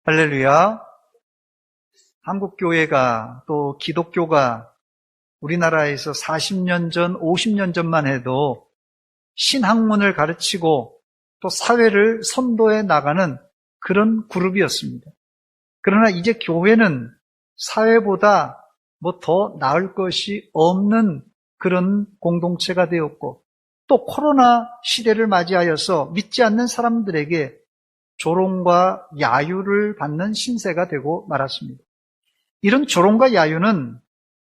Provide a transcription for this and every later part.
할렐루야. 한국교회가 또 기독교가 우리나라에서 40년 전, 50년 전만 해도 신학문을 가르치고 또 사회를 선도해 나가는 그런 그룹이었습니다. 그러나 이제 교회는 사회보다 뭐 더 나을 것이 없는 그런 공동체가 되었고, 또 코로나 시대를 맞이하여서 믿지 않는 사람들에게 조롱과 야유를 받는 신세가 되고 말았습니다. 이런 조롱과 야유는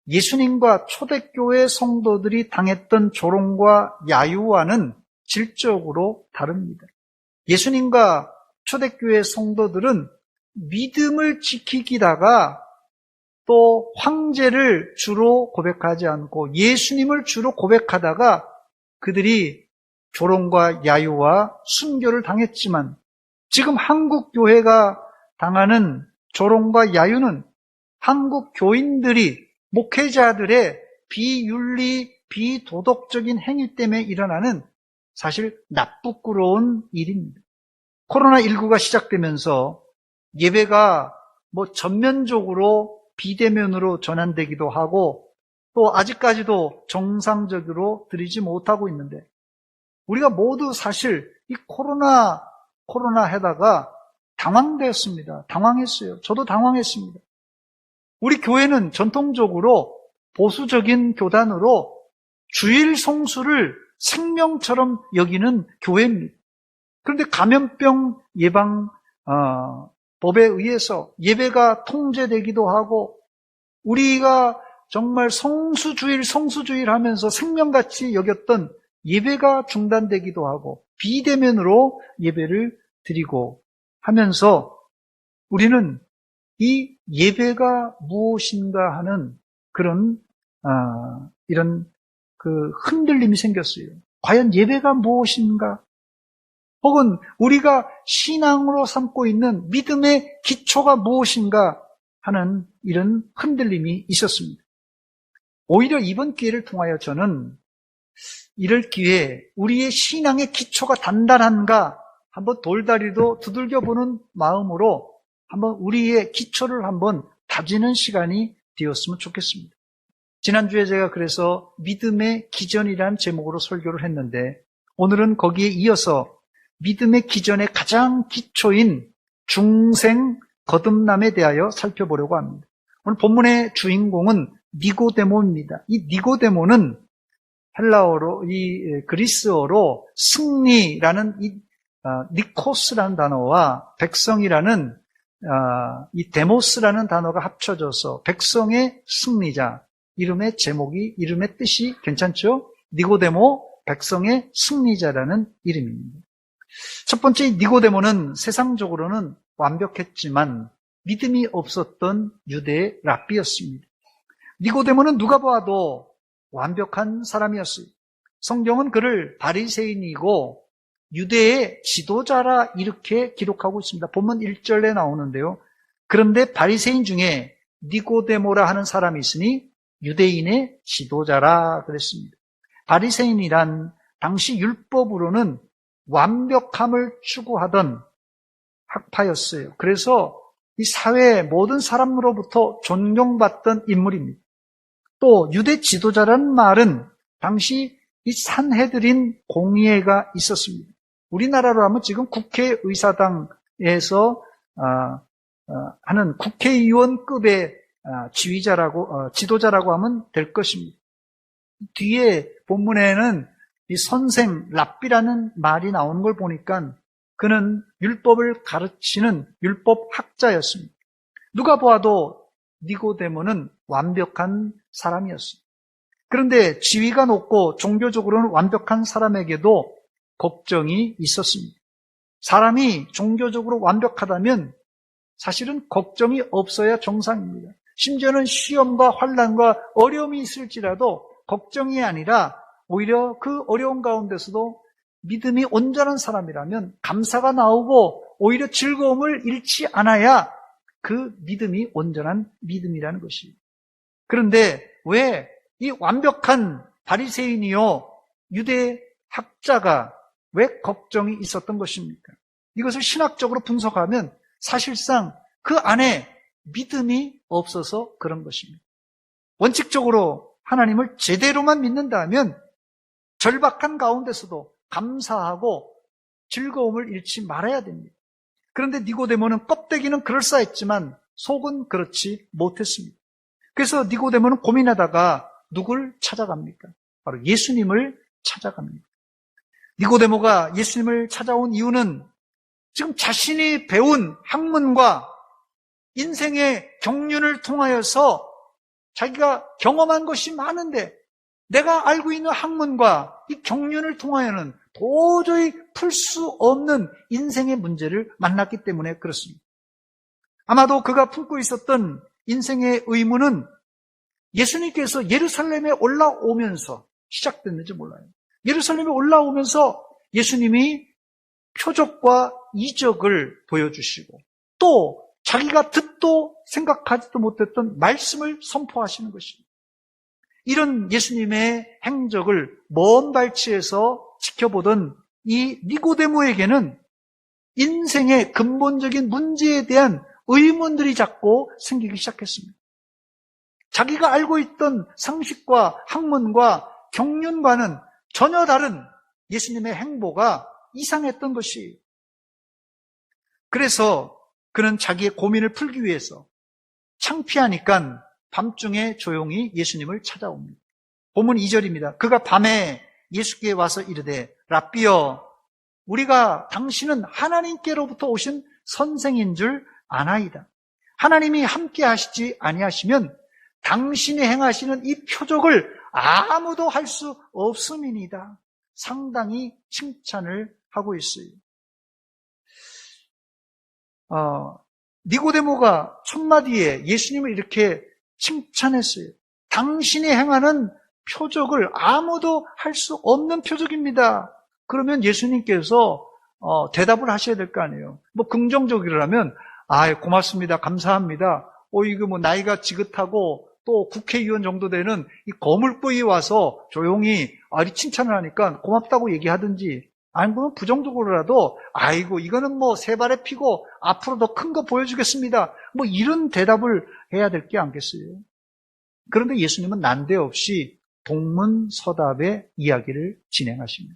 예수님과 초대교회 성도들이 당했던 조롱과 야유와는 질적으로 다릅니다. 예수님과 초대교회 성도들은 믿음을 지키기다가 또 황제를 주로 고백하지 않고 예수님을 주로 고백하다가 그들이 조롱과 야유와 순교를 당했지만, 지금 한국 교회가 당하는 조롱과 야유는 한국 교인들이 목회자들의 비윤리, 비도덕적인 행위 때문에 일어나는 사실 나쁘끄러운 일입니다. 코로나19가 시작되면서 예배가 전면적으로 비대면으로 전환되기도 하고 또 아직까지도 정상적으로 드리지 못하고 있는데, 우리가 모두 사실 이 코로나 하다가 당황되었습니다. 당황했어요. 저도 당황했습니다. 우리 교회는 전통적으로 보수적인 교단으로 주일 성수를 생명처럼 여기는 교회입니다. 그런데 감염병 예방 법에 의해서 예배가 통제되기도 하고, 우리가 정말 성수주일 하면서 생명같이 여겼던 예배가 중단되기도 하고 비대면으로 예배를 드리고 하면서 우리는 이 예배가 무엇인가 하는 그런 이런 흔들림이 생겼어요. 과연 예배가 무엇인가? 혹은 우리가 신앙으로 삼고 있는 믿음의 기초가 무엇인가 하는 이런 흔들림이 있었습니다. 오히려 이번 기회를 통하여 저는 이럴 기회에 우리의 신앙의 기초가 단단한가 한번 돌다리도 두들겨보는 마음으로 한번 우리의 기초를 한번 다지는 시간이 되었으면 좋겠습니다. 지난주에 제가 그래서 믿음의 기전이라는 제목으로 설교를 했는데, 오늘은 거기에 이어서 믿음의 기전의 가장 기초인 중생 거듭남에 대하여 살펴보려고 합니다. 오늘 본문의 주인공은 니고데모입니다. 이 니고데모는 헬라어로, 이 그리스어로 승리라는 이 니코스라는 단어와 백성이라는 이 데모스라는 단어가 합쳐져서 백성의 승리자, 이름의 뜻이 괜찮죠? 니고데모, 백성의 승리자라는 이름입니다. 첫 번째 니고데모는 세상적으로는 완벽했지만 믿음이 없었던 유대의 랍비였습니다. 니고데모는 누가 봐도 완벽한 사람이었어요. 성경은 그를 바리새인이고 유대의 지도자라 이렇게 기록하고 있습니다. 본문 1절에 나오는데요. 그런데 바리새인 중에 니고데모라 하는 사람이 있으니 유대인의 지도자라 그랬습니다. 바리새인이란 당시 율법으로는 완벽함을 추구하던 학파였어요. 그래서 이 사회의 모든 사람으로부터 존경받던 인물입니다. 또 유대 지도자라는 말은 당시 이 산헤드린 공의회가 있었습니다. 우리나라로 하면 지금 국회의사당에서 하는 국회의원급의 지도자라고 하면 될 것입니다. 뒤에 본문에는 이 선생 랍비라는 말이 나오는 걸 보니까 그는 율법을 가르치는 율법학자였습니다. 누가 보아도 니고데모는 완벽한 사람이었습니다. 그런데 지위가 높고 종교적으로는 완벽한 사람에게도 걱정이 있었습니다. 사람이 종교적으로 완벽하다면 사실은 걱정이 없어야 정상입니다. 심지어는 시험과 환난과 어려움이 있을지라도 걱정이 아니라 오히려 그 어려운 가운데서도 믿음이 온전한 사람이라면 감사가 나오고 오히려 즐거움을 잃지 않아야 그 믿음이 온전한 믿음이라는 것이에요. 그런데 왜 이 완벽한 바리새인이요 유대 학자가 왜 걱정이 있었던 것입니까? 이것을 신학적으로 분석하면 사실상 그 안에 믿음이 없어서 그런 것입니다. 원칙적으로 하나님을 제대로만 믿는다면 절박한 가운데서도 감사하고 즐거움을 잃지 말아야 됩니다. 그런데 니고데모는 껍데기는 그럴싸했지만 속은 그렇지 못했습니다. 그래서 니고데모는 고민하다가 누굴 찾아갑니까? 바로 예수님을 찾아갑니다. 니고데모가 예수님을 찾아온 이유는 지금 자신이 배운 학문과 인생의 경륜을 통하여서 자기가 경험한 것이 많은데 내가 알고 있는 학문과 이 경륜을 통하여는 도저히 풀 수 없는 인생의 문제를 만났기 때문에 그렇습니다. 아마도 그가 품고 있었던 인생의 의문은 예수님께서 예루살렘에 올라오면서 시작됐는지 몰라요. 예루살렘에 올라오면서 예수님이 표적과 이적을 보여주시고 또 자기가 듣도 생각하지도 못했던 말씀을 선포하시는 것입니다. 이런 예수님의 행적을 먼 발치에서 지켜보던 이 니고데모에게는 인생의 근본적인 문제에 대한 의문들이 자꾸 생기기 시작했습니다. 자기가 알고 있던 상식과 학문과 경륜과는 전혀 다른 예수님의 행보가 이상했던 것이, 그래서 그는 자기의 고민을 풀기 위해서 창피하니까 밤중에 조용히 예수님을 찾아옵니다. 본문 2절입니다. 그가 밤에 예수께 와서 이르되 랍비여 우리가 당신은 하나님께로부터 오신 선생인 줄 아나이다. 하나님이 함께 하시지 아니하시면 당신이 행하시는 이 표적을 아무도 할 수 없음이니이다. 상당히 칭찬을 하고 있어요. 니고데모가 첫마디에 예수님을 이렇게 칭찬했어요. 당신이 행하는 표적을 아무도 할 수 없는 표적입니다. 그러면 예수님께서 대답을 하셔야 될 거 아니에요. 뭐 긍정적이라면 고맙습니다. 감사합니다. 이거 뭐 나이가 지긋하고 또 국회의원 정도 되는 이 거물보이 와서 조용히 칭찬을 하니까 고맙다고 얘기하든지, 아니면 부정적으로라도 이거는 뭐 세 발에 피고 앞으로 더 큰 거 보여주겠습니다. 뭐 이런 대답을 해야 될 게 아니겠어요? 그런데 예수님은 난데없이 동문서답의 이야기를 진행하십니다.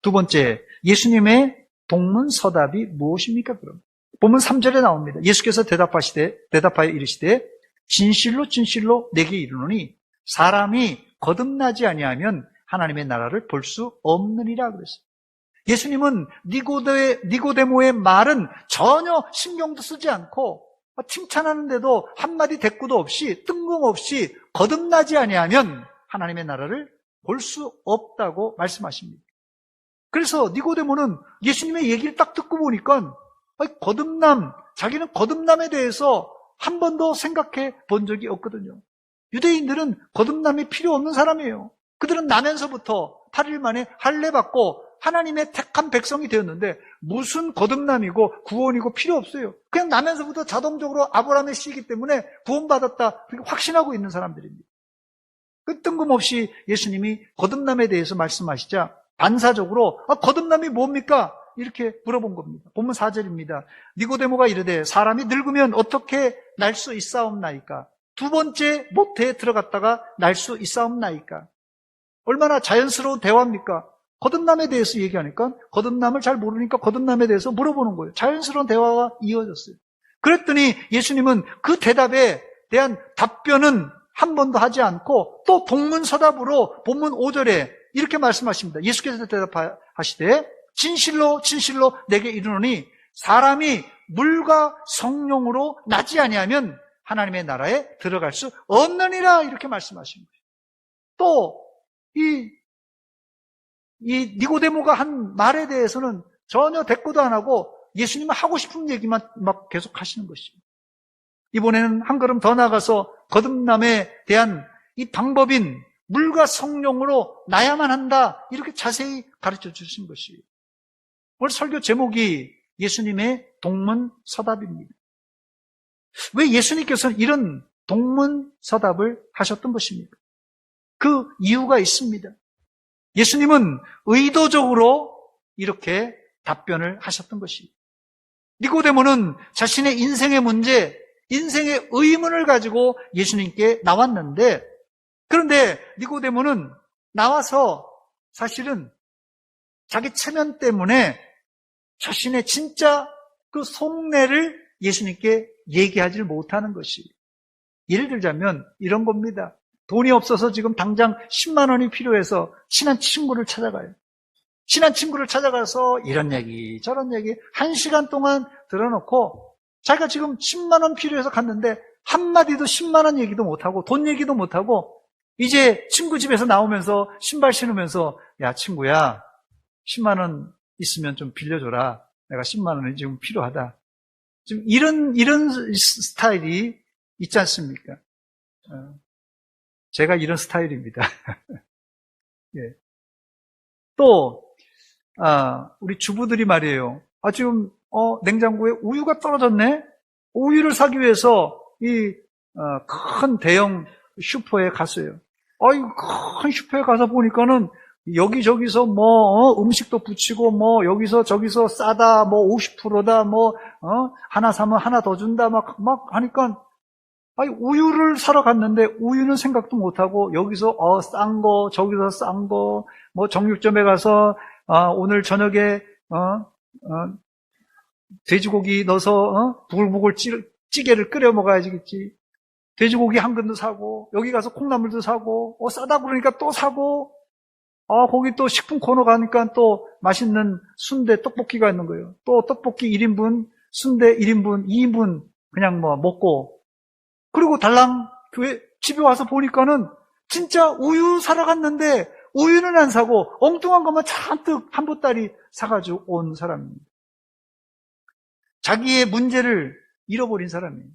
두 번째, 예수님의 동문서답이 무엇입니까? 그럼 본문 3절에 나옵니다. 예수께서 대답하여 이르시되 진실로 진실로 내게 이르노니 사람이 거듭나지 아니하면 하나님의 나라를 볼 수 없느니라 그랬어요. 예수님은 니고데모의 말은 전혀 신경도 쓰지 않고 칭찬하는데도 한마디 대꾸도 없이 뜬금없이 거듭나지 아니하면 하나님의 나라를 볼 수 없다고 말씀하십니다. 그래서 니고데모는 예수님의 얘기를 딱 듣고 보니까 자기는 거듭남에 대해서 한 번도 생각해 본 적이 없거든요. 유대인들은 거듭남이 필요 없는 사람이에요. 그들은 나면서부터 8일 만에 할례받고 하나님의 택한 백성이 되었는데 무슨 거듭남이고 구원이고 필요 없어요. 그냥 나면서부터 자동적으로 아브라함의 씨이기 때문에 구원받았다 그렇게 확신하고 있는 사람들입니다. 그 뜬금없이 예수님이 거듭남에 대해서 말씀하시자 반사적으로 거듭남이 뭡니까? 이렇게 물어본 겁니다. 본문 4절입니다. 니고데모가 이르되 사람이 늙으면 어떻게 날 수 있사옵나이까? 두 번째 모태에 들어갔다가 날 수 있사옵나이까? 얼마나 자연스러운 대화입니까? 거듭남에 대해서 얘기하니까 거듭남을 잘 모르니까 거듭남에 대해서 물어보는 거예요. 자연스러운 대화가 이어졌어요. 그랬더니 예수님은 그 대답에 대한 답변은 한 번도 하지 않고 또 동문서답으로 본문 5절에 이렇게 말씀하십니다. 예수께서 대답하시되 진실로 진실로 내게 이르노니 사람이 물과 성령으로 나지 아니하면 하나님의 나라에 들어갈 수 없느니라 이렇게 말씀하신 거예요. 또 이 니고데모가 한 말에 대해서는 전혀 대꾸도 안 하고 예수님은 하고 싶은 얘기만 막 계속 하시는 것입니다. 이번에는 한 걸음 더 나가서 거듭남에 대한 이 방법인 물과 성령으로 나야만 한다 이렇게 자세히 가르쳐 주신 것이에요. 오늘 설교 제목이 예수님의 동문서답입니다. 왜 예수님께서는 이런 동문서답을 하셨던 것입니까? 그 이유가 있습니다. 예수님은 의도적으로 이렇게 답변을 하셨던 것입니다. 니고데모는 자신의 인생의 문제, 인생의 의문을 가지고 예수님께 나왔는데, 그런데 니고데모는 나와서 사실은 자기 체면 때문에 자신의 진짜 그 속내를 예수님께 얘기하지 못하는 것이, 예를 들자면 이런 겁니다. 돈이 없어서 지금 당장 10만 원이 필요해서 친한 친구를 찾아가요. 친한 친구를 찾아가서 이런 얘기 저런 얘기 1시간 동안 들어놓고 자기가 지금 10만 원 필요해서 갔는데 한마디도 10만 원 얘기도 못하고 돈 얘기도 못하고 이제 친구 집에서 나오면서 신발 신으면서 야 친구야 10만 원 있으면 좀 빌려줘라. 내가 10만 원이 지금 필요하다. 지금 이런 스타일이 있지 않습니까? 제가 이런 스타일입니다. 예. 또 우리 주부들이 말이에요. 지금 냉장고에 우유가 떨어졌네. 우유를 사기 위해서 이 큰 대형 슈퍼에 갔어요. 큰 슈퍼에 가서 보니까는 여기저기서 음식도 붙이고 여기서 저기서 싸다 50%다 하나 사면 하나 더 준다 막 하니까 우유를 사러 갔는데 우유는 생각도 못하고 여기서 싼 거 저기서 싼 거 정육점에 가서 오늘 저녁에 돼지고기 넣어서 부글부글 찌개를 끓여 먹어야지겠지. 돼지고기 한 근도 사고 여기 가서 콩나물도 사고 싸다 그러니까 또 사고 거기 또 식품 코너 가니까 또 맛있는 순대 떡볶이가 있는 거예요. 또 떡볶이 1인분, 순대 1인분, 2인분 그냥 먹고 그리고 달랑 교회 집에 와서 보니까는 진짜 우유 사러 갔는데 우유는 안 사고 엉뚱한 것만 잔뜩 한 보따리 사가지고 온 사람입니다. 자기의 문제를 잃어버린 사람이에요.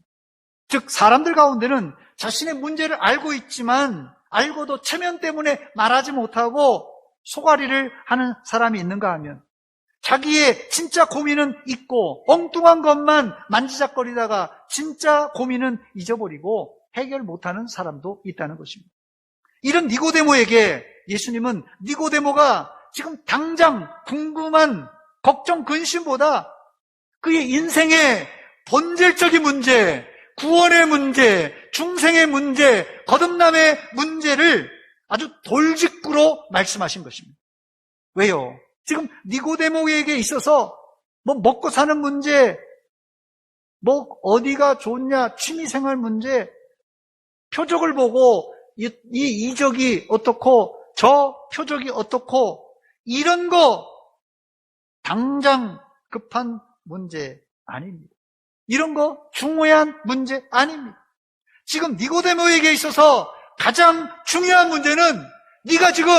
즉 사람들 가운데는 자신의 문제를 알고 있지만 알고도 체면 때문에 말하지 못하고 소가리를 하는 사람이 있는가 하면 자기의 진짜 고민은 있고 엉뚱한 것만 만지작거리다가 진짜 고민은 잊어버리고 해결 못하는 사람도 있다는 것입니다. 이런 니고데모에게 예수님은 니고데모가 지금 당장 궁금한 걱정 근심보다 그의 인생의 본질적인 문제, 구원의 문제, 중생의 문제, 거듭남의 문제를 아주 돌직구로 말씀하신 것입니다. 왜요? 지금 니고데모에게 있어서 먹고 사는 문제, 어디가 좋냐, 취미생활 문제, 표적을 보고 이 이적이 어떻고 저 표적이 어떻고 이런 거 당장 급한 문제 아닙니다. 이런 거 중요한 문제 아닙니다. 지금 니고데모에게 있어서 가장 중요한 문제는 네가 지금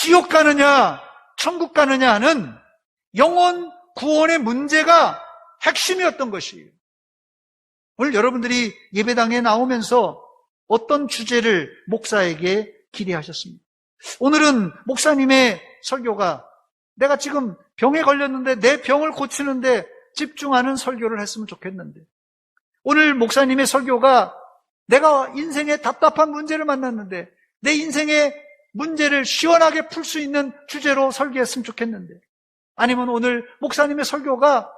지옥 가느냐 천국 가느냐 하는 영혼 구원의 문제가 핵심이었던 것이에요. 오늘 여러분들이 예배당에 나오면서 어떤 주제를 목사에게 기대하셨습니까? 오늘은 목사님의 설교가 내가 지금 병에 걸렸는데 내 병을 고치는데 집중하는 설교를 했으면 좋겠는데, 오늘 목사님의 설교가 내가 인생에 답답한 문제를 만났는데 내 인생의 문제를 시원하게 풀 수 있는 주제로 설교했으면 좋겠는데, 아니면 오늘 목사님의 설교가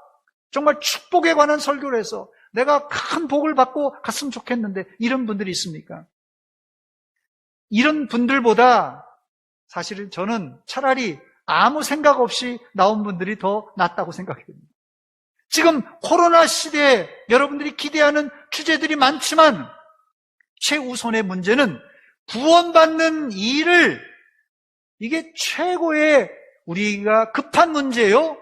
정말 축복에 관한 설교를 해서 내가 큰 복을 받고 갔으면 좋겠는데, 이런 분들이 있습니까? 이런 분들보다 사실은 저는 차라리 아무 생각 없이 나온 분들이 더 낫다고 생각이 됩니다. 지금 코로나 시대에 여러분들이 기대하는 주제들이 많지만 최우선의 문제는 구원받는 일을, 이게 최고의 우리가 급한 문제요,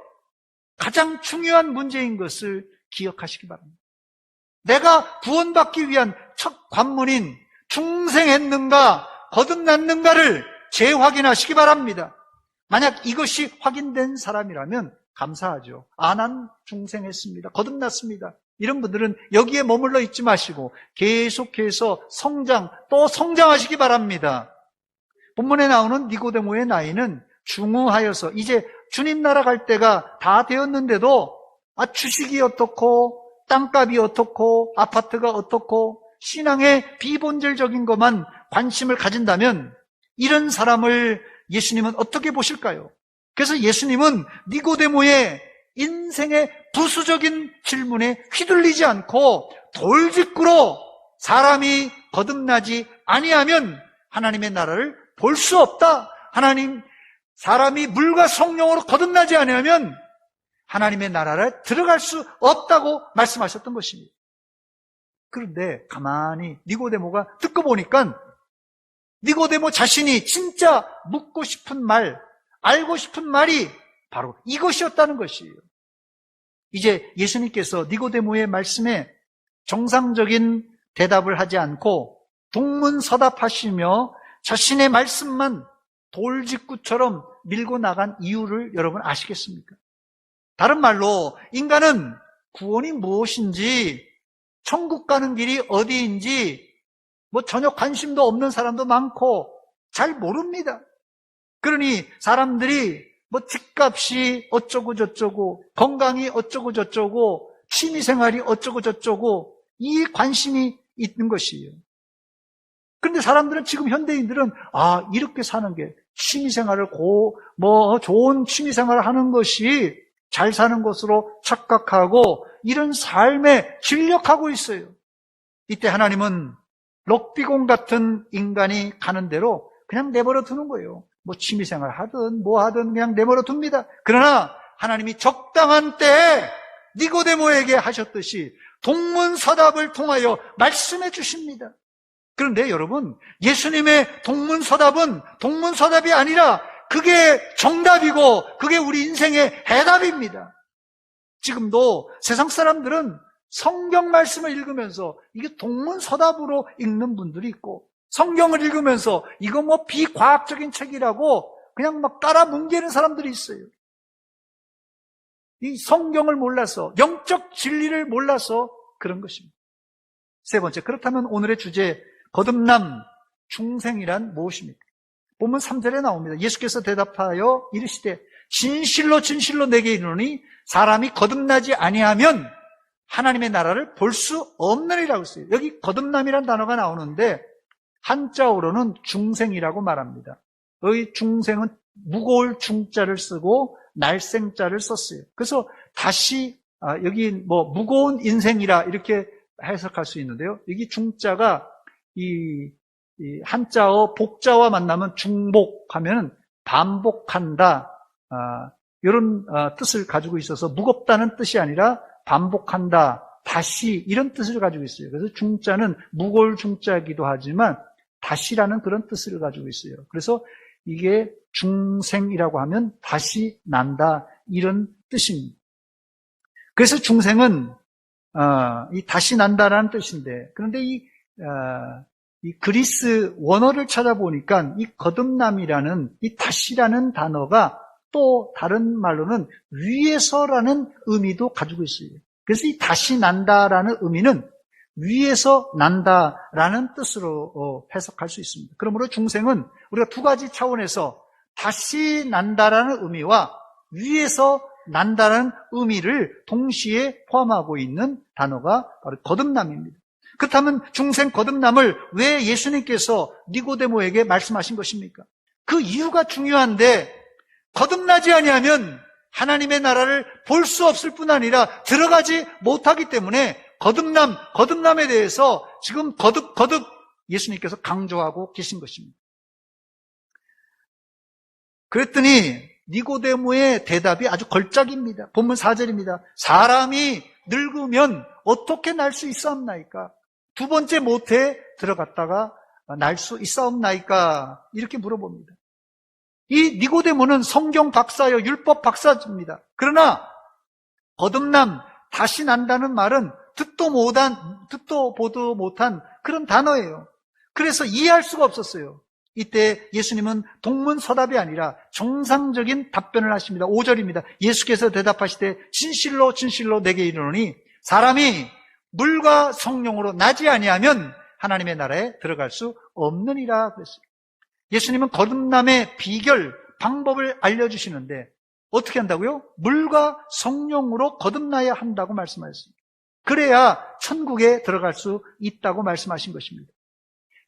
가장 중요한 문제인 것을 기억하시기 바랍니다. 내가 구원받기 위한 첫 관문인 중생했는가 거듭났는가를 재확인하시기 바랍니다. 만약 이것이 확인된 사람이라면 감사하죠. 난 중생했습니다. 거듭났습니다. 이런 분들은 여기에 머물러 있지 마시고 계속해서 또 성장하시기 바랍니다. 본문에 나오는 니고데모의 나이는 중후하여서 이제 주님 나라 갈 때가 다 되었는데도 주식이 어떻고 땅값이 어떻고 아파트가 어떻고 신앙의 비본질적인 것만 관심을 가진다면 이런 사람을 예수님은 어떻게 보실까요? 그래서 예수님은 니고데모의 인생의 부수적인 질문에 휘둘리지 않고 돌직구로 사람이 거듭나지 아니하면 하나님의 나라를 볼 수 없다. 사람이 물과 성령으로 거듭나지 아니하면 하나님의 나라를 들어갈 수 없다고 말씀하셨던 것입니다. 그런데 가만히 니고데모가 듣고 보니까 니고데모 자신이 진짜 묻고 싶은 말, 알고 싶은 말이 바로 이것이었다는 것이에요. 이제 예수님께서 니고데모의 말씀에 정상적인 대답을 하지 않고 동문서답하시며 자신의 말씀만 돌직구처럼 밀고 나간 이유를 여러분 아시겠습니까? 다른 말로 인간은 구원이 무엇인지, 천국 가는 길이 어디인지 전혀 관심도 없는 사람도 많고 잘 모릅니다. 그러니 사람들이 집값이 어쩌고 저쩌고, 건강이 어쩌고 저쩌고, 취미생활이 어쩌고 저쩌고 이 관심이 있는 것이에요. 그런데 사람들은 지금 현대인들은 이렇게 사는 게 취미생활을 좋은 취미생활을 하는 것이 잘 사는 것으로 착각하고 이런 삶에 진력하고 있어요. 이때 하나님은 럭비공 같은 인간이 가는 대로 그냥 내버려 두는 거예요. 취미생활 하든 하든 그냥 내버려 둡니다. 그러나 하나님이 적당한 때에 니고데모에게 하셨듯이 동문서답을 통하여 말씀해 주십니다. 그런데 여러분, 예수님의 동문서답은 동문서답이 아니라 그게 정답이고 그게 우리 인생의 해답입니다. 지금도 세상 사람들은 성경 말씀을 읽으면서 이게 동문서답으로 읽는 분들이 있고, 성경을 읽으면서 이거 비과학적인 책이라고 그냥 따라 뭉개는 사람들이 있어요. 이 성경을 몰라서, 영적 진리를 몰라서 그런 것입니다. 세 번째, 그렇다면 오늘의 주제, 거듭남, 중생이란 무엇입니까? 본문 3절에 나옵니다. 예수께서 대답하여 이르시되 진실로 진실로 내게 이르노니 사람이 거듭나지 아니하면 하나님의 나라를 볼 수 없느니라고 했어요. 여기 거듭남이란 단어가 나오는데 한자어로는 중생이라고 말합니다. 여기 중생은 무거울 중자를 쓰고 날생자를 썼어요. 그래서 다시 여기 무거운 인생이라 이렇게 해석할 수 있는데요. 여기 중자가 이 한자어 복자와 만나면 중복하면 반복한다, 이런 뜻을 가지고 있어서 무겁다는 뜻이 아니라 반복한다, 다시 이런 뜻을 가지고 있어요. 그래서 중자는 무거울 중자이기도 하지만 다시라는 그런 뜻을 가지고 있어요. 그래서 이게 중생이라고 하면 다시 난다, 이런 뜻입니다. 그래서 중생은 이 다시 난다라는 뜻인데, 그런데 이 그리스 원어를 찾아보니까 이 거듭남이라는 이 다시라는 단어가 또 다른 말로는 위에서라는 의미도 가지고 있어요. 그래서 이 다시 난다라는 의미는 위에서 난다라는 뜻으로 해석할 수 있습니다. 그러므로 중생은 우리가 두 가지 차원에서 다시 난다라는 의미와 위에서 난다라는 의미를 동시에 포함하고 있는 단어가 바로 거듭남입니다. 그렇다면 중생 거듭남을 왜 예수님께서 니고데모에게 말씀하신 것입니까? 그 이유가 중요한데, 거듭나지 아니하면 하나님의 나라를 볼 수 없을 뿐 아니라 들어가지 못하기 때문에 거듭남에 대해서 지금 거듭 예수님께서 강조하고 계신 것입니다. 그랬더니 니고데모의 대답이 아주 걸작입니다. 본문 4절입니다. 사람이 늙으면 어떻게 날 수 있사옵나이까? 두 번째 모태에 들어갔다가 날 수 있사옵나이까? 이렇게 물어봅니다. 이 니고데모는 성경 박사요, 율법 박사입니다. 그러나 거듭남, 다시 난다는 말은 듣도 보도 못한 그런 단어예요. 그래서 이해할 수가 없었어요. 이때 예수님은 동문서답이 아니라 정상적인 답변을 하십니다. 5절입니다. 예수께서 대답하시되 진실로 진실로 내게 이르노니 사람이 물과 성령으로 나지 아니하면 하나님의 나라에 들어갈 수 없느니라 그랬어요. 예수님은 거듭남의 비결, 방법을 알려주시는데 어떻게 한다고요? 물과 성령으로 거듭나야 한다고 말씀하셨습니다. 그래야 천국에 들어갈 수 있다고 말씀하신 것입니다.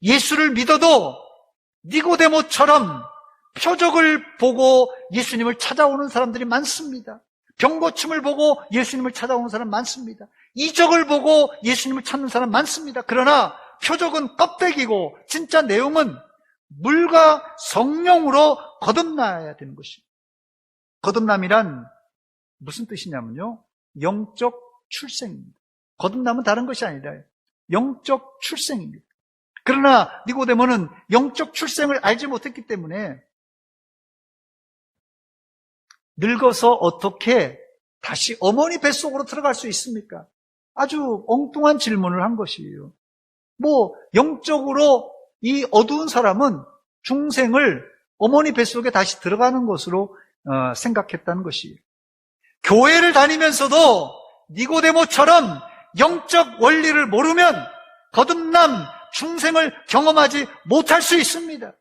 예수를 믿어도 니고데모처럼 표적을 보고 예수님을 찾아오는 사람들이 많습니다. 병고침을 보고 예수님을 찾아오는 사람 많습니다. 이적을 보고 예수님을 찾는 사람 많습니다. 그러나 표적은 껍데기고 진짜 내용은 물과 성령으로 거듭나야 되는 것입니다. 거듭남이란 무슨 뜻이냐면요, 영적 출생입니다. 거듭남은 다른 것이 아니라 영적 출생입니다. 그러나 니고데모는 영적 출생을 알지 못했기 때문에 늙어서 어떻게 다시 어머니 뱃속으로 들어갈 수 있습니까? 아주 엉뚱한 질문을 한 것이에요. 영적으로 이 어두운 사람은 중생을 어머니 뱃속에 다시 들어가는 것으로 생각했다는 것이에요. 교회를 다니면서도 니고데모처럼 영적 원리를 모르면 거듭남, 중생을 경험하지 못할 수 있습니다.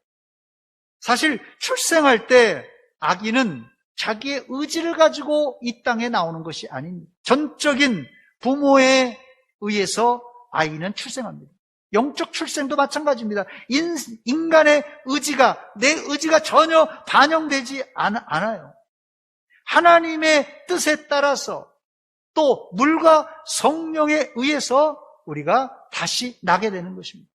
사실 출생할 때 아기는 자기의 의지를 가지고 이 땅에 나오는 것이 아닙니다. 전적인 부모에 의해서 아이는 출생합니다. 영적 출생도 마찬가지입니다. 인간의 의지가, 내 의지가 전혀 반영되지 않아요. 하나님의 뜻에 따라서 또 물과 성령에 의해서 우리가 다시 나게 되는 것입니다.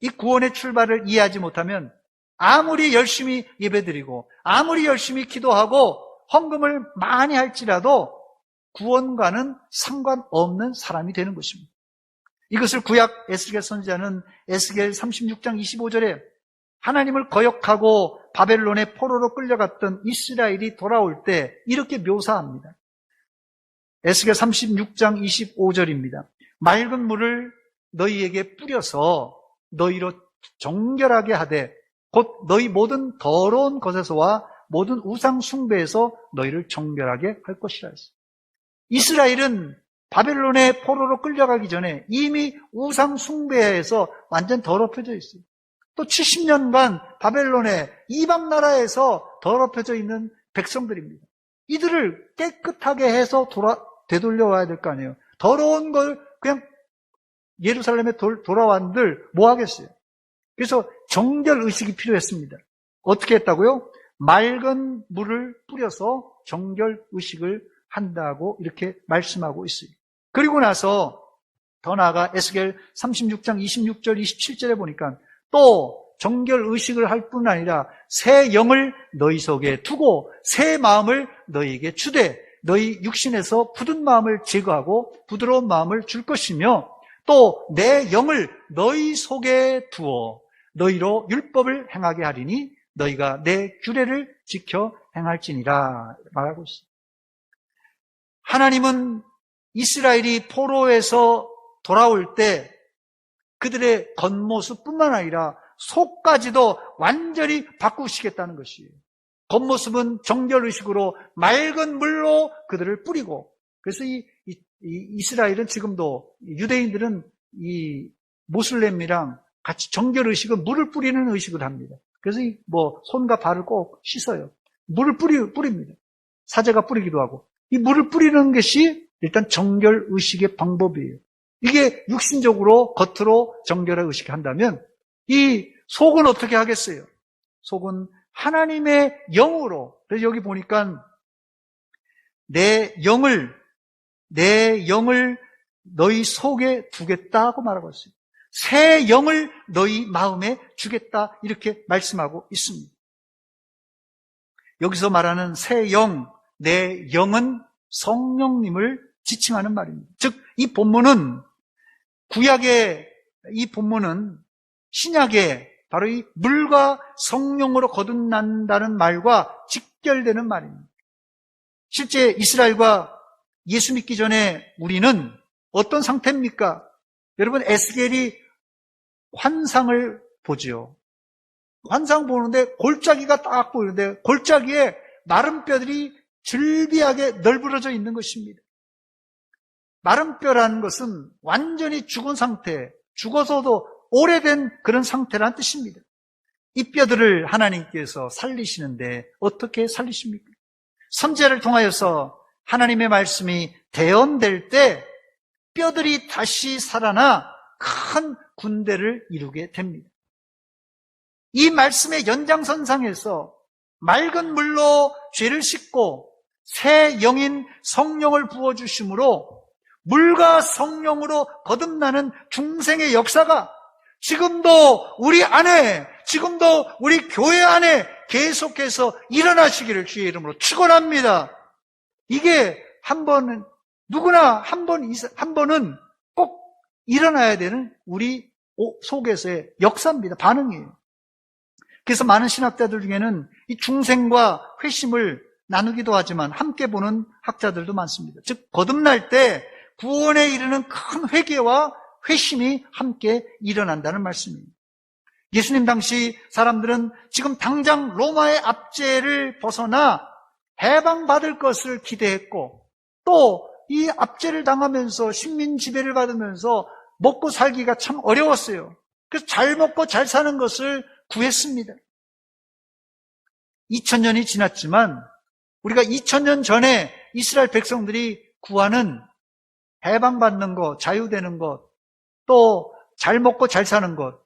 이 구원의 출발을 이해하지 못하면 아무리 열심히 예배드리고 아무리 열심히 기도하고 헌금을 많이 할지라도 구원과는 상관없는 사람이 되는 것입니다. 이것을 구약 에스겔 선지자는 에스겔 36장 25절에 하나님을 거역하고 바벨론의 포로로 끌려갔던 이스라엘이 돌아올 때 이렇게 묘사합니다. 에스겔 36장 25절입니다. 맑은 물을 너희에게 뿌려서 너희로 정결하게 하되 곧 너희 모든 더러운 것에서와 모든 우상 숭배에서 너희를 정결하게 할 것이라 했어요. 이스라엘은 바벨론의 포로로 끌려가기 전에 이미 우상 숭배에서 완전 더럽혀져 있어요. 또 70년간 바벨론의 이방 나라에서 더럽혀져 있는 백성들입니다. 이들을 깨끗하게 해서 되돌려와야 될 거 아니에요. 더러운 걸 그냥 예루살렘에 돌아왔는들 뭐 하겠어요? 그래서 정결 의식이 필요했습니다. 어떻게 했다고요? 맑은 물을 뿌려서 정결 의식을 한다고 이렇게 말씀하고 있어요. 그리고 나서 더 나아가 에스겔 36장 26절 27절에 보니까 또 정결 의식을 할 뿐 아니라 새 영을 너희 속에 두고 새 마음을 너희에게 주되 너희 육신에서 굳은 마음을 제거하고 부드러운 마음을 줄 것이며 또 내 영을 너희 속에 두어 너희로 율법을 행하게 하리니 너희가 내 규례를 지켜 행할지니라 말하고 있습니다. 하나님은 이스라엘이 포로에서 돌아올 때 그들의 겉모습뿐만 아니라 속까지도 완전히 바꾸시겠다는 것이에요. 겉모습은 정결의식으로 맑은 물로 그들을 뿌리고, 그래서 이 이스라엘은 지금도 유대인들은 이 모슬렘이랑 같이 정결의식은 물을 뿌리는 의식을 합니다. 그래서 손과 발을 꼭 씻어요. 물을 뿌립니다. 사제가 뿌리기도 하고. 이 물을 뿌리는 것이 일단 정결의식의 방법이에요. 이게 육신적으로 겉으로 정결의 의식을 한다면 이 속은 어떻게 하겠어요? 속은 하나님의 영으로. 그래서 여기 보니까 내 영을 너희 속에 두겠다고 말하고 있어요. 새 영을 너희 마음에 주겠다 이렇게 말씀하고 있습니다. 여기서 말하는 새 영, 내 영은 성령님을 지칭하는 말입니다. 즉, 이 본문은 신약의 바로 이 물과 성령으로 거듭난다는 말과 직결되는 말입니다. 실제 이스라엘과 예수 믿기 전에 우리는 어떤 상태입니까? 여러분, 에스겔이 환상을 보죠. 환상 보는데 골짜기가 딱 보이는데 골짜기에 마른 뼈들이 즐비하게 널브러져 있는 것입니다. 마른 뼈라는 것은 완전히 죽은 상태, 죽어서도 오래된 그런 상태라는 뜻입니다. 이 뼈들을 하나님께서 살리시는데 어떻게 살리십니까? 선지자를 통하여서 하나님의 말씀이 대언될 때 뼈들이 다시 살아나 큰 군대를 이루게 됩니다. 이 말씀의 연장선상에서 맑은 물로 죄를 씻고 새 영인 성령을 부어주심으로 물과 성령으로 거듭나는 중생의 역사가 지금도 우리 안에, 지금도 우리 교회 안에 계속해서 일어나시기를 주의 이름으로 축원합니다. 이게 한 번은, 누구나 한 번은 꼭 일어나야 되는 우리 속에서의 역사입니다. 반응이에요. 그래서 많은 신학자들 중에는 이 중생과 회심을 나누기도 하지만 함께 보는 학자들도 많습니다. 즉 거듭날 때 구원에 이르는 큰 회개와 회심이 함께 일어난다는 말씀입니다. 예수님 당시 사람들은 지금 당장 로마의 압제를 벗어나 해방받을 것을 기대했고, 또 이 압제를 당하면서 식민 지배를 받으면서 먹고 살기가 참 어려웠어요. 그래서 잘 먹고 잘 사는 것을 구했습니다. 2000년이 지났지만 우리가 2000년 전에 이스라엘 백성들이 구하는 해방받는 것, 자유되는 것, 또 잘 먹고 잘 사는 것,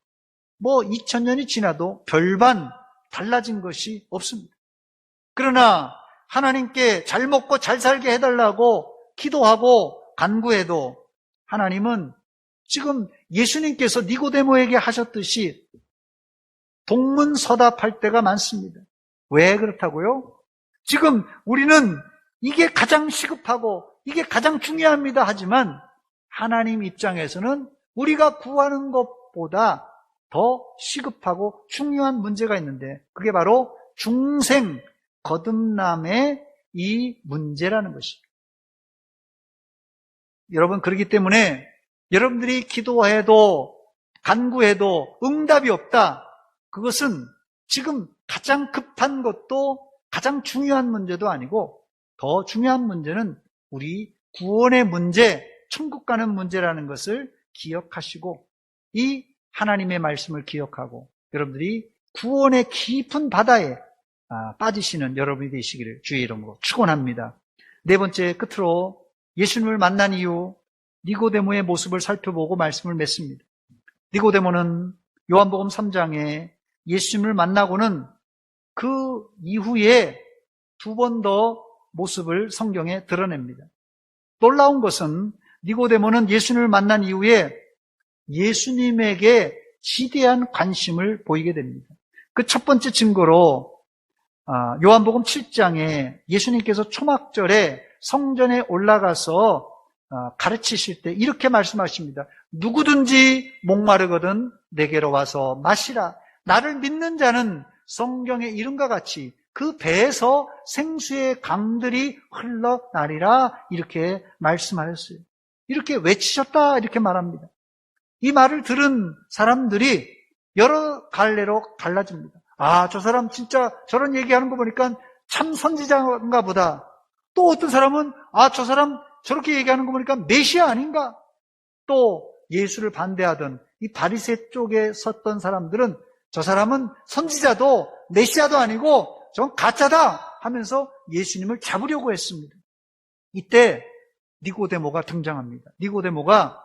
2000년이 지나도 별반 달라진 것이 없습니다. 그러나 하나님께 잘 먹고 잘 살게 해달라고 기도하고 간구해도 하나님은 지금 예수님께서 니고데모에게 하셨듯이 동문서답할 때가 많습니다. 왜 그렇다고요? 지금 우리는 이게 가장 시급하고 이게 가장 중요합니다 하지만 하나님 입장에서는 우리가 구하는 것보다 더 시급하고 중요한 문제가 있는데 그게 바로 중생 거듭남의 이 문제라는 것입니다. 여러분, 그렇기 때문에 여러분들이 기도해도 간구해도 응답이 없다. 그것은 지금 가장 급한 것도 가장 중요한 문제도 아니고 더 중요한 문제는 우리 구원의 문제, 천국 가는 문제라는 것을 기억하시고 이 하나님의 말씀을 기억하고 여러분들이 구원의 깊은 바다에 빠지시는 여러분이 되시기를 주의 이름으로 축원합니다. 네 번째, 끝으로 예수님을 만난 이후 니고데모의 모습을 살펴보고 말씀을 맺습니다. 니고데모는 요한복음 3장에 예수님을 만나고는 그 이후에 두 번 더 모습을 성경에 드러냅니다. 놀라운 것은 니고데모는 예수님을 만난 이후에 예수님에게 지대한 관심을 보이게 됩니다. 그 첫 번째 증거로 요한복음 7장에 예수님께서 초막절에 성전에 올라가서 가르치실 때 이렇게 말씀하십니다. 누구든지 목마르거든 내게로 와서 마시라. 나를 믿는 자는 성경의 이름과 같이 그 배에서 생수의 강들이 흘러나리라 이렇게 말씀하셨어요. 이렇게 외치셨다 이렇게 말합니다. 이 말을 들은 사람들이 여러 갈래로 갈라집니다. 저 사람 진짜 저런 얘기하는 거 보니까 참 선지자인가 보다. 또 어떤 사람은 저 사람 저렇게 얘기하는 거 보니까 메시아 아닌가? 또 예수를 반대하던 이 바리새 쪽에 섰던 사람들은 저 사람은 선지자도 메시아도 아니고 저건 가짜다 하면서 예수님을 잡으려고 했습니다. 이때 니고데모가 등장합니다. 니고데모가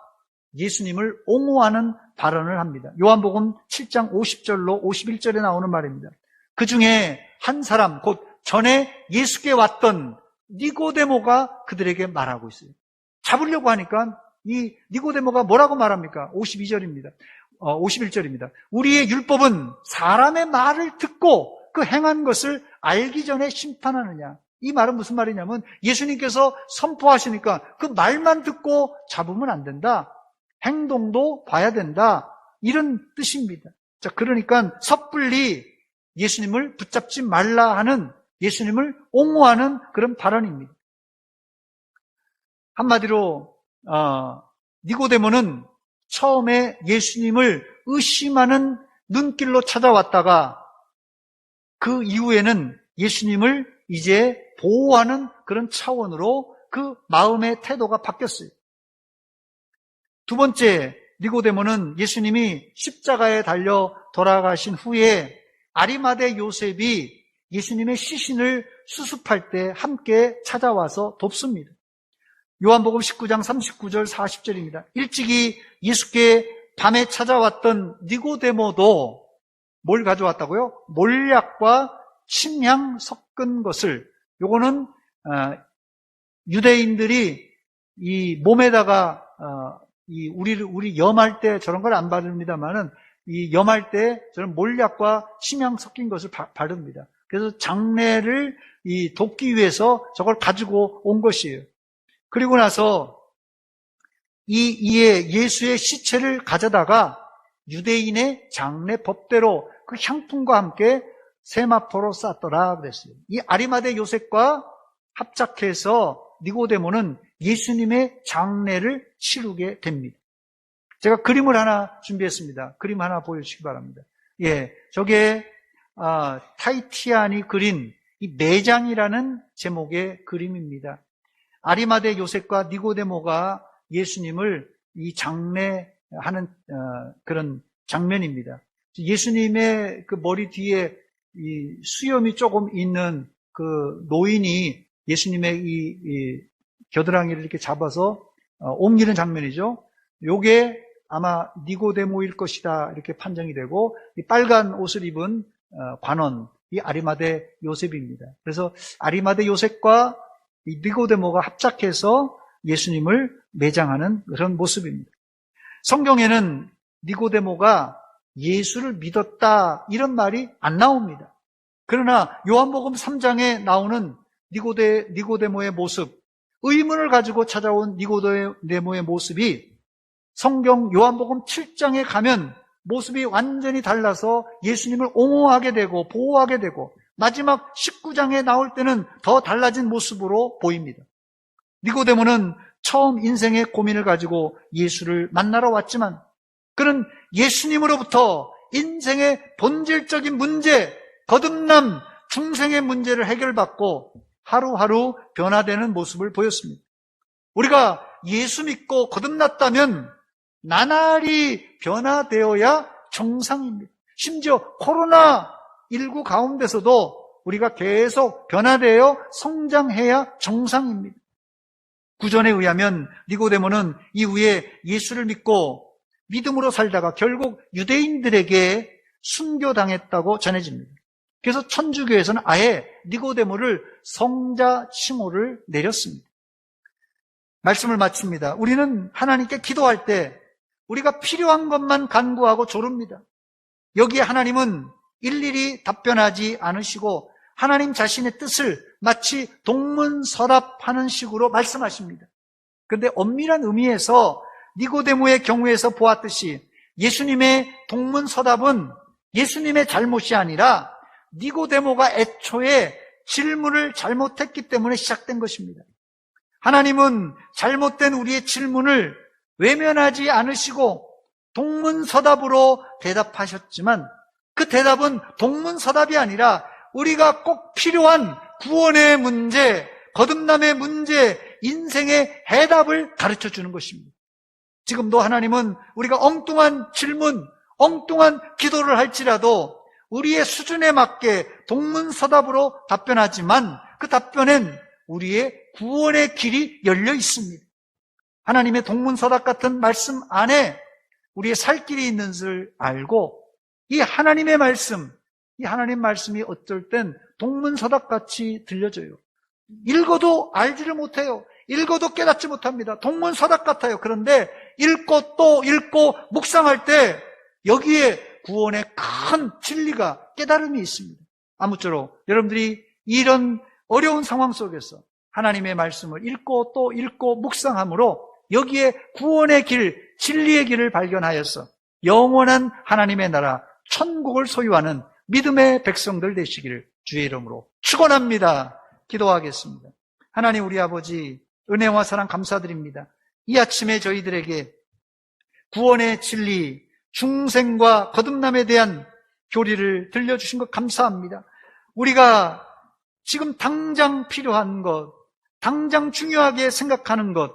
예수님을 옹호하는 발언을 합니다. 요한복음 7장 50절로 51절에 나오는 말입니다. 그 중에 한 사람, 곧 전에 예수께 왔던 니고데모가 그들에게 말하고 있어요. 잡으려고 하니까 이 니고데모가 뭐라고 말합니까? 52절입니다. 51절입니다. 우리의 율법은 사람의 말을 듣고 그 행한 것을 알기 전에 심판하느냐. 이 말은 무슨 말이냐면 예수님께서 선포하시니까 그 말만 듣고 잡으면 안 된다. 행동도 봐야 된다. 이런 뜻입니다. 자, 그러니까 섣불리 예수님을 붙잡지 말라 하는 예수님을 옹호하는 그런 발언입니다. 한마디로 니고데모는 처음에 예수님을 의심하는 눈길로 찾아왔다가 그 이후에는 예수님을 이제 보호하는 그런 차원으로 그 마음의 태도가 바뀌었어요. 두 번째, 니고데모는 예수님이 십자가에 달려 돌아가신 후에 아리마대 요셉이 예수님의 시신을 수습할 때 함께 찾아와서 돕습니다. 요한복음 19장 39절 40절입니다. 일찍이 예수께 밤에 찾아왔던 니고데모도 뭘 가져왔다고요? 몰약과 침향 섞은 것을, 요거는 유대인들이 이 몸에다가 우리 염할 때 저런 걸 안 바릅니다만은 이 염할 때 저런 몰약과 심양 섞인 것을 바릅니다. 그래서 장례를 돕기 위해서 저걸 가지고 온 것이에요. 그리고 나서 이에 예수의 시체를 가져다가 유대인의 장례 법대로 그 향품과 함께 세마포로 쌌더라 그랬어요. 이 아리마대 요셉과 합작해서 니고데모는 예수님의 장례를 치르게 됩니다. 제가 그림을 하나 준비했습니다. 그림 하나 보여주시기 바랍니다. 예, 저게 타이티안이 그린 이 매장이라는 제목의 그림입니다. 아리마대 요셉과 니고데모가 예수님을 이 장례하는 그런 장면입니다. 예수님의 그 머리 뒤에 이 수염이 조금 있는 그 노인이 예수님의 이 겨드랑이를 이렇게 잡아서 옮기는 장면이죠. 요게 아마 니고데모일 것이다 이렇게 판정이 되고, 이 빨간 옷을 입은 관원, 이 아리마대 요셉입니다. 그래서 아리마대 요셉과 이 니고데모가 합작해서 예수님을 매장하는 그런 모습입니다. 성경에는 니고데모가 예수를 믿었다 이런 말이 안 나옵니다. 그러나 요한복음 3장에 나오는 니고데모의 모습, 의문을 가지고 찾아온 니고데모의 모습이 성경 요한복음 7장에 가면 모습이 완전히 달라서 예수님을 옹호하게 되고 보호하게 되고, 마지막 19장에 나올 때는 더 달라진 모습으로 보입니다. 니고데모는 처음 인생의 고민을 가지고 예수를 만나러 왔지만, 그는 예수님으로부터 인생의 본질적인 문제, 거듭남, 중생의 문제를 해결받고 하루하루 변화되는 모습을 보였습니다. 우리가 예수 믿고 거듭났다면 나날이 변화되어야 정상입니다. 심지어 코로나19 가운데서도 우리가 계속 변화되어 성장해야 정상입니다. 구전에 의하면 니고데모는 이후에 예수를 믿고 믿음으로 살다가 결국 유대인들에게 순교당했다고 전해집니다. 그래서 천주교에서는 아예 니고데모를 성자 칭호를 내렸습니다. 말씀을 마칩니다. 우리는 하나님께 기도할 때 우리가 필요한 것만 간구하고 조릅니다. 여기에 하나님은 일일이 답변하지 않으시고 하나님 자신의 뜻을 마치 동문서답하는 식으로 말씀하십니다. 그런데 엄밀한 의미에서 니고데모의 경우에서 보았듯이 예수님의 동문서답은 예수님의 잘못이 아니라 니고데모가 애초에 질문을 잘못했기 때문에 시작된 것입니다. 하나님은 잘못된 우리의 질문을 외면하지 않으시고 동문서답으로 대답하셨지만, 그 대답은 동문서답이 아니라 우리가 꼭 필요한 구원의 문제, 거듭남의 문제, 인생의 해답을 가르쳐 주는 것입니다. 지금도 하나님은 우리가 엉뚱한 질문, 엉뚱한 기도를 할지라도 우리의 수준에 맞게 동문서답으로 답변하지만 그 답변엔 우리의 구원의 길이 열려 있습니다. 하나님의 동문서답 같은 말씀 안에 우리의 살 길이 있는 것을 알고, 이 하나님의 말씀, 이 하나님 말씀이 어쩔 땐 동문서답같이 들려져요. 읽어도 알지를 못해요. 읽어도 깨닫지 못합니다. 동문서답 같아요. 그런데 읽고 또 읽고 묵상할 때 여기에 구원의 큰 진리가, 깨달음이 있습니다. 아무쪼록 여러분들이 이런 어려운 상황 속에서 하나님의 말씀을 읽고 또 읽고 묵상함으로 여기에 구원의 길, 진리의 길을 발견하여서 영원한 하나님의 나라, 천국을 소유하는 믿음의 백성들 되시기를 주의 이름으로 축원합니다. 기도하겠습니다. 하나님 우리 아버지, 은혜와 사랑 감사드립니다. 이 아침에 저희들에게 구원의 진리, 중생과 거듭남에 대한 교리를 들려주신 것 감사합니다. 우리가 지금 당장 필요한 것, 당장 중요하게 생각하는 것,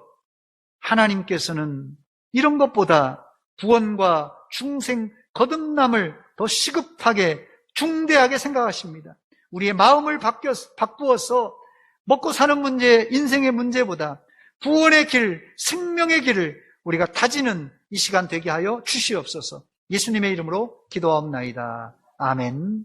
하나님께서는 이런 것보다 구원과 중생, 거듭남을 더 시급하게, 중대하게 생각하십니다. 우리의 마음을 바꾸어서 먹고 사는 문제, 인생의 문제보다 구원의 길, 생명의 길을 우리가 다지는 이 시간 되게 하여 주시옵소서. 예수님의 이름으로 기도하옵나이다. 아멘.